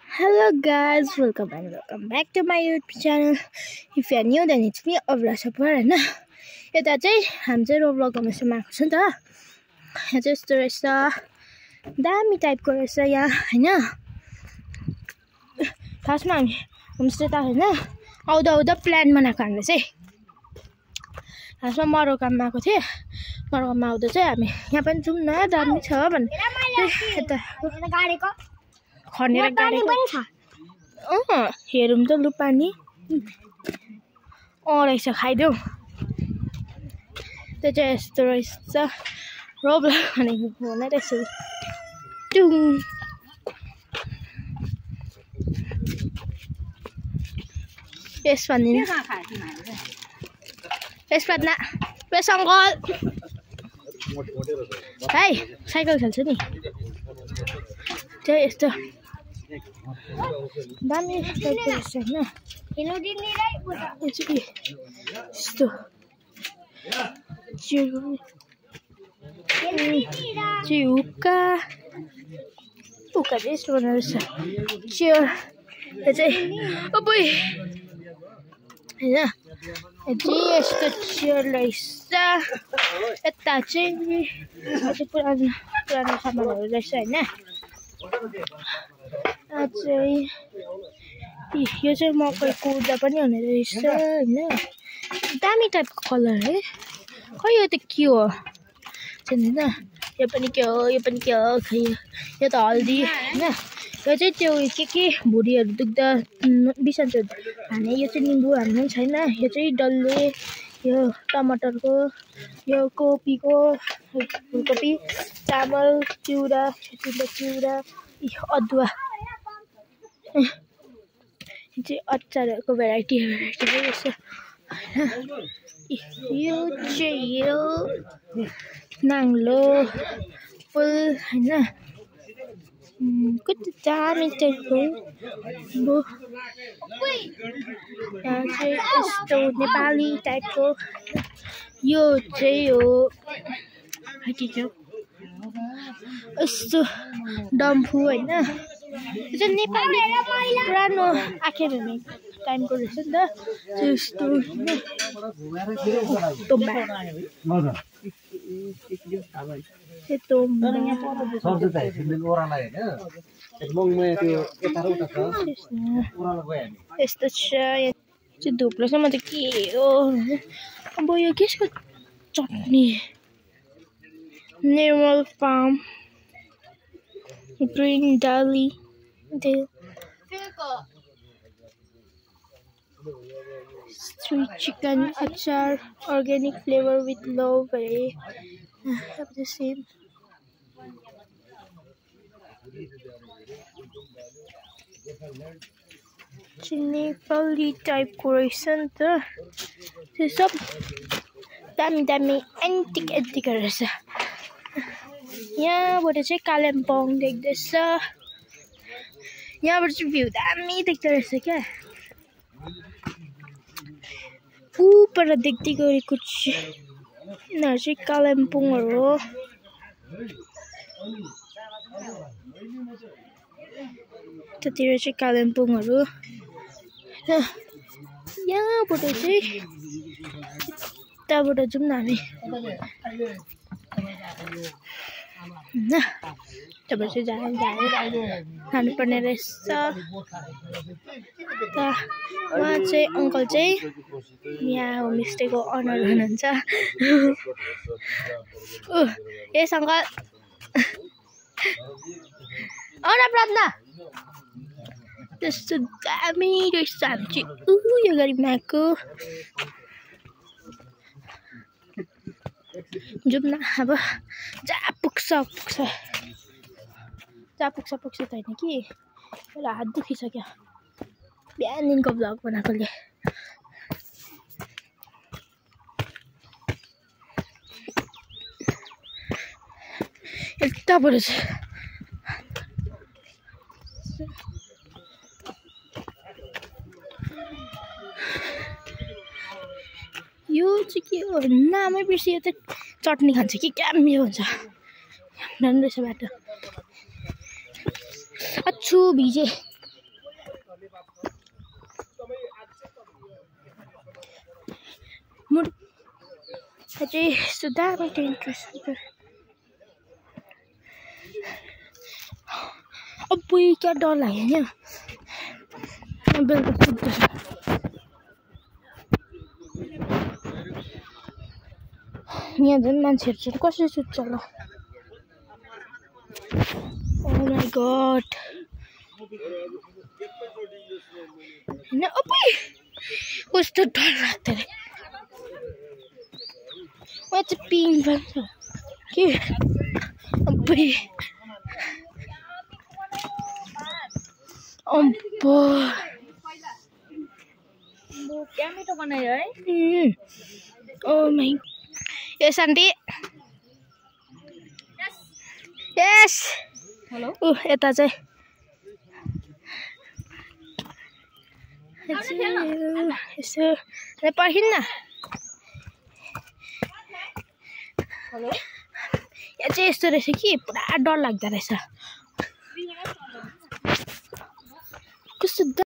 Hello guys, welcome back to my YouTube channel. If you are new, then it's me, Avlasapur, हैन यता चाहिँ हामी चाहिँ रोब्लक गर्नुसम्म आएको छ नि त। यहाँ चाहिँ यस्तो रहेछ, दामी टाइपको रहेछ यहाँ हैन। खासमा हामी होमस्टे त हैन, आउँदा प्लान बनाएको हामीले चाहिँ। खासमा मरोकाममा आएको थिए, मरोकाममा आउँदा चाहिँ हामी यहाँ पनि जाउँ न, दामी छ भन्ने यता गाडेको खनेर गाडेको पनि छ। हेरौँ त लु पानी रहेछ, खाइदेऊ। त्यो चाहिँ यस्तो रहेछ, रोब्लक भनेको फोनै रहेछ। टुङ यस भन्दिन, यस भन्दा यस अङ्कल है साइकल खेल्छ नि। चाहिँ यस्तो दामी टाइपको रहेछ हैन। यस्तो चाहिँ हुक्का चाहिँ यस्तो बनाएको रहेछ। चेयर यो चाहिँ अबै हैन, यस्तो चेयर रहेछ। यता चाहिँ पुरानो सामानहरू रहेछ हैन। यो चाहिँ मकै कुर्दा पनि हुने रहेछ हैन। दामी टाइपको कलर है। खै यो त के हो छैन, यो पनि के हो, यो पनि के हो, खै यो त हल्दी हैन। यो चाहिँ त्यो के भुँडीहरू दुख्दा बिसन्चो हाने। यो चाहिँ निम्बु हाल्नु छैन। यो चाहिँ डल्ले, यो टमाटरको, यो कोपीको, फुलकोपी, चामल, चिउरा, चिउरा, अदुवा। यो चाहिँ अचारहरूको भेराइटी रहेछ। यो चाहिँ यो नाङ्लो फुल हैन। कति दामी टाइपको। यहाँ चाहिँ यस्तो नेपाली टाइपको। यो चाहिँ हो यस्तो डम्फु हैन। यो चाहिँ नेपाली पुरानो आखेर हुने टाइमको रहेछ नि त। यस्तो यस्तो छ चाहिँ धुप्लो छ। म त के हो अब यो केसको चटनी। निर्मल farm green Dali street chicken achar, organic flavor with low berry. Have the same. Nepali type रहेछ नि त। त्यो सब दामी एन्टिक रहेछ। यहाँबाट चाहिँ कालिम्पोङ देख्दैछ। यहाँबाट चाहिँ भ्यू दामी देख्दो रहेछ क्या। ऊपर देख्दै गरेको यिनीहरू चाहिँ कालिम्पोङहरू हो। त्यतिर चाहिँ कालिम्पोङहरू। यहाँबाट चाहिँ यताबाट जाउँ न हामी हैन। त्यहाँबाट चाहिँ जानुपर्ने रहेछ। उहाँ चाहिँ अङ्कल चाहिँ यहाँ होमस्टेको अनर हुनुहुन्छ। यस अङ्कल प्राप्त त्यस्तो दामी रहेछ। हामी चाहिँ यो गाडीमा आएको। जाउँ न अब, जहाँ पुग्छ त होइन कि एउटा हात दुखिसक्यो बिहानदेखिको भ्लग बनाएकोले। यताबाट चाहिँ यो चाहिँ के हो नामै बिर्सियो। त चटनी खान्छ कि क्या मिठो हुन्छ। राम्रो रहेछ बाटो। अच्छु भिजे अझै यस्तो दामी इन्ट्रेस्ट अब्बुई क्या डर लाग्यो नि बेलुका सुत्दैछु यहाँ झन् मान्छेहरू चाहिँ कसरी सुत्छ होला Oh my god हैन अब्बुई कस्तो डर लाग्छ रे म चाहिँ पिङ भन्छ के अब्बुई अम्बो क्या मिठो बनायो है oh my A Shanti yes hello यता चाहिँ यसो पर्खिन् न हेलो यहाँ चाहिँ यस्तो रहेछ कि पुरा डर लाग्दो रहेछ कस्तो